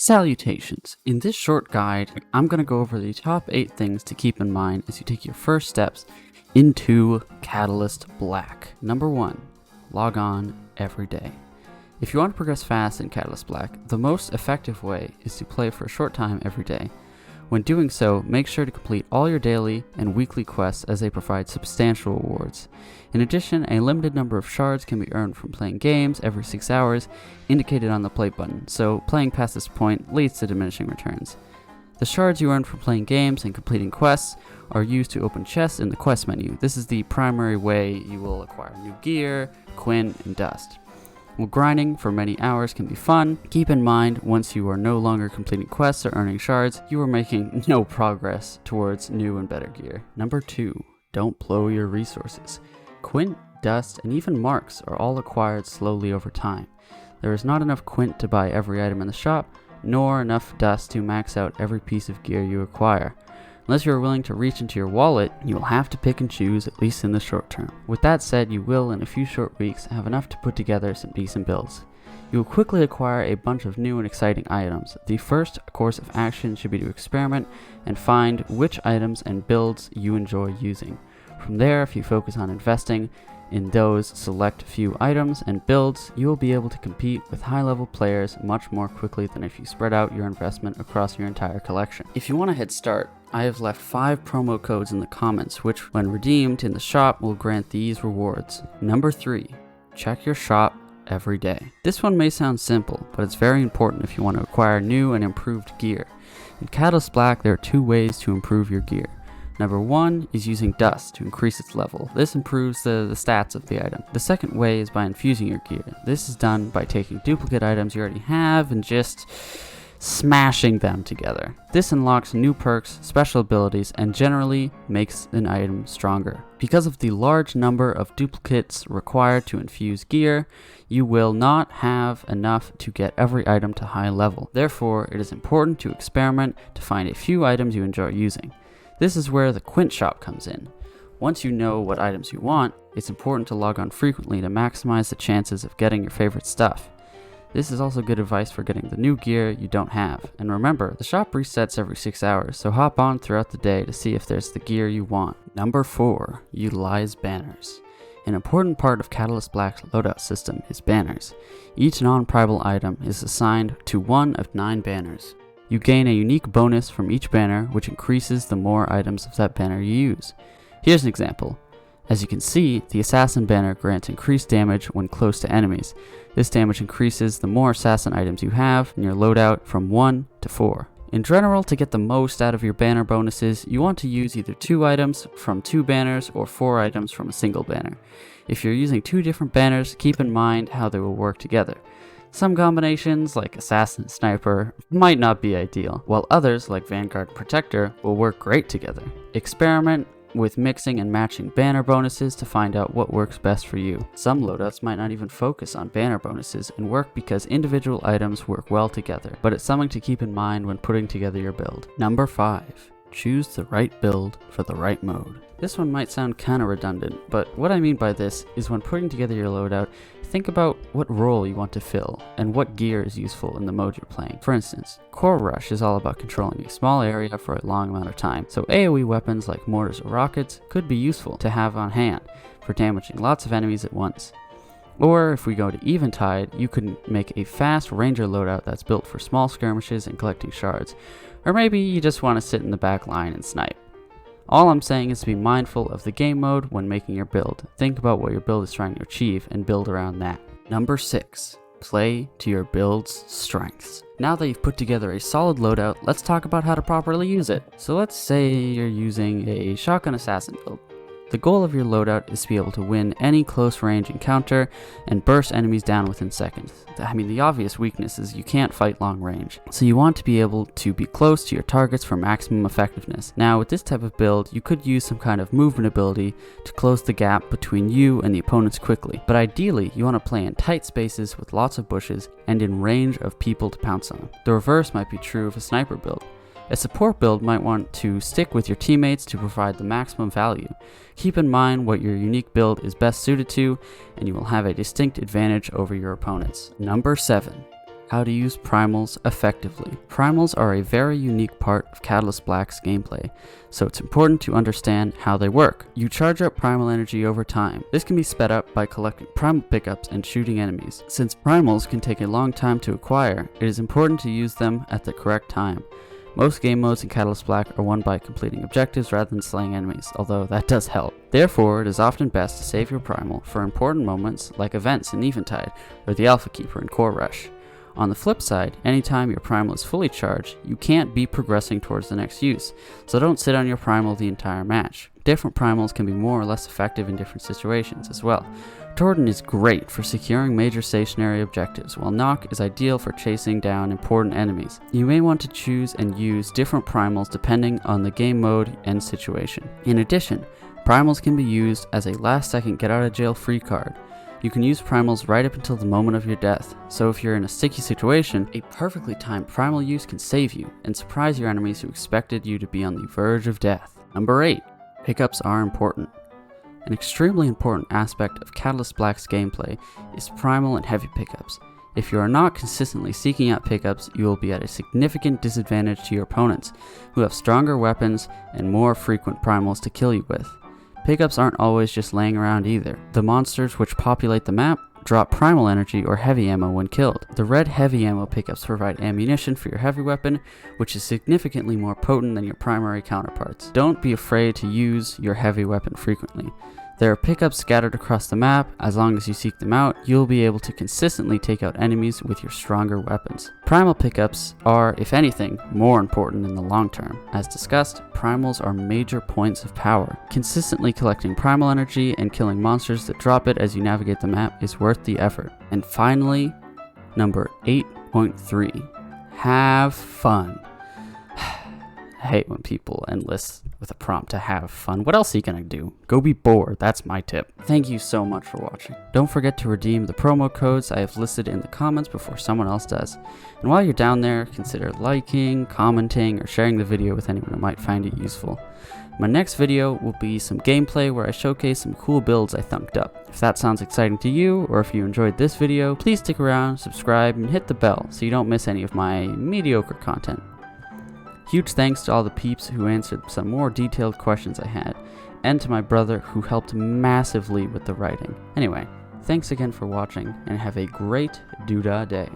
Salutations! In this short guide, I'm going to go over the top 8 things to keep in mind as you take your first steps into Catalyst Black. Number 1. Log on every day. If you want to progress fast in Catalyst Black, the most effective way is to play for a short time every day. When doing so, make sure to complete all your daily and weekly quests as they provide substantial rewards. In addition, a limited number of shards can be earned from playing games every 6 hours, indicated on the play button, so playing past this point leads to diminishing returns. The shards you earn from playing games and completing quests are used to open chests in the quest menu. This is the primary way you will acquire new gear, Quinn, and dust. While grinding for many hours can be fun, keep in mind once you are no longer completing quests or earning shards, you are making no progress towards new and better gear. Number 2. Don't blow your resources. Quint, dust, and even marks are all acquired slowly over time. There is not enough quint to buy every item in the shop, nor enough dust to max out every piece of gear you acquire. Unless you are willing to reach into your wallet, you will have to pick and choose, at least in the short term. With that said, you will, in a few short weeks, have enough to put together some decent builds. You will quickly acquire a bunch of new and exciting items. The first course of action should be to experiment and find which items and builds you enjoy using. From there, if you focus on investing in those select few items and builds, you will be able to compete with high-level players much more quickly than if you spread out your investment across your entire collection. If you want a head start, I have left 5 promo codes in the comments, which when redeemed in the shop will grant these rewards. Number 3, check your shop every day. This one may sound simple, but it's very important if you want to acquire new and improved gear. In Catalyst Black, there are 2 ways to improve your gear. Number 1 is using dust to increase its level. This improves the stats of the item. The second way is by infusing your gear. This is done by taking duplicate items you already have and just smashing them together. This unlocks new perks, special abilities, and generally makes an item stronger. Because of the large number of duplicates required to infuse gear, you will not have enough to get every item to high level. Therefore, it is important to experiment to find a few items you enjoy using. This is where the Quint shop comes in. Once you know what items you want, it's important to log on frequently to maximize the chances of getting your favorite stuff. This is also good advice for getting the new gear you don't have. And remember, the shop resets every 6 hours, so hop on throughout the day to see if there's the gear you want. Number 4, utilize banners. An important part of Catalyst Black's loadout system is banners. Each non-primal item is assigned to one of 9 banners. You gain a unique bonus from each banner, which increases the more items of that banner you use. Here's an example. As you can see, the Assassin banner grants increased damage when close to enemies. This damage increases the more Assassin items you have in your loadout from 1 to 4. In general, to get the most out of your banner bonuses, you want to use either 2 items from 2 banners or 4 items from a single banner. If you're using 2 different banners, keep in mind how they will work together. Some combinations, like Assassin and Sniper, might not be ideal, while others, like Vanguard and Protector, will work great together. Experiment with mixing and matching banner bonuses to find out what works best for you. Some loadouts might not even focus on banner bonuses and work because individual items work well together, but it's something to keep in mind when putting together your build. Number 5. Choose the right build for the right mode. This one might sound kinda redundant, but what I mean by this is when putting together your loadout, think about what role you want to fill and what gear is useful in the mode you're playing. For instance, Core Rush is all about controlling a small area for a long amount of time, so AoE weapons like mortars or rockets could be useful to have on hand for damaging lots of enemies at once. Or if we go to Eventide, you could make a fast ranger loadout that's built for small skirmishes and collecting shards. Or maybe you just want to sit in the back line and snipe. All I'm saying is to be mindful of the game mode when making your build. Think about what your build is trying to achieve and build around that. Number 6. Play to your build's strengths. Now that you've put together a solid loadout, let's talk about how to properly use it. So let's say you're using a shotgun assassin build. The goal of your loadout is to be able to win any close range encounter and burst enemies down within seconds. I mean, the obvious weakness is you can't fight long range, so you want to be able to be close to your targets for maximum effectiveness. Now, with this type of build, you could use some kind of movement ability to close the gap between you and the opponents quickly, but ideally, you want to play in tight spaces with lots of bushes and in range of people to pounce on. The reverse might be true of a sniper build. A support build might want to stick with your teammates to provide the maximum value. Keep in mind what your unique build is best suited to, and you will have a distinct advantage over your opponents. Number 7. How to use primals effectively. Primals are a very unique part of Catalyst Black's gameplay, so it's important to understand how they work. You charge up primal energy over time. This can be sped up by collecting primal pickups and shooting enemies. Since primals can take a long time to acquire, it is important to use them at the correct time. Most game modes in Catalyst Black are won by completing objectives rather than slaying enemies, although that does help. Therefore, it is often best to save your primal for important moments like events in Eventide or the Alpha Keeper in Core Rush. On the flip side, anytime your primal is fully charged, you can't be progressing towards the next use, so don't sit on your primal the entire match. Different primals can be more or less effective in different situations as well. Torton is great for securing major stationary objectives, while Nock is ideal for chasing down important enemies. You may want to choose and use different primals depending on the game mode and situation. In addition, primals can be used as a last-second get-out-of-jail-free card. You can use primals right up until the moment of your death, so if you're in a sticky situation, a perfectly timed primal use can save you and surprise your enemies who expected you to be on the verge of death. Number 8. Pickups are important. An extremely important aspect of Catalyst Black's gameplay is primal and heavy pickups. If you are not consistently seeking out pickups, you will be at a significant disadvantage to your opponents, who have stronger weapons and more frequent primals to kill you with. Pickups aren't always just laying around either. The monsters which populate the map drop primal energy or heavy ammo when killed. The red heavy ammo pickups provide ammunition for your heavy weapon, which is significantly more potent than your primary counterparts. Don't be afraid to use your heavy weapon frequently. There are pickups scattered across the map. As long as you seek them out, you'll be able to consistently take out enemies with your stronger weapons. Primal pickups are, if anything, more important in the long term. As discussed, primals are major points of power. Consistently collecting primal energy and killing monsters that drop it as you navigate the map is worth the effort. And finally, number 8.3. Have fun. I hate when people enlist with a prompt to have fun. What else are you gonna do? Go be bored, that's my tip. Thank you so much for watching. Don't forget to redeem the promo codes I have listed in the comments before someone else does. And while you're down there, consider liking, commenting, or sharing the video with anyone who might find it useful. My next video will be some gameplay where I showcase some cool builds I thunked up. If that sounds exciting to you, or if you enjoyed this video, please stick around, subscribe, and hit the bell so you don't miss any of my mediocre content. Huge thanks to all the peeps who answered some more detailed questions I had, and to my brother who helped massively with the writing. Anyway, thanks again for watching, and have a great doodah day.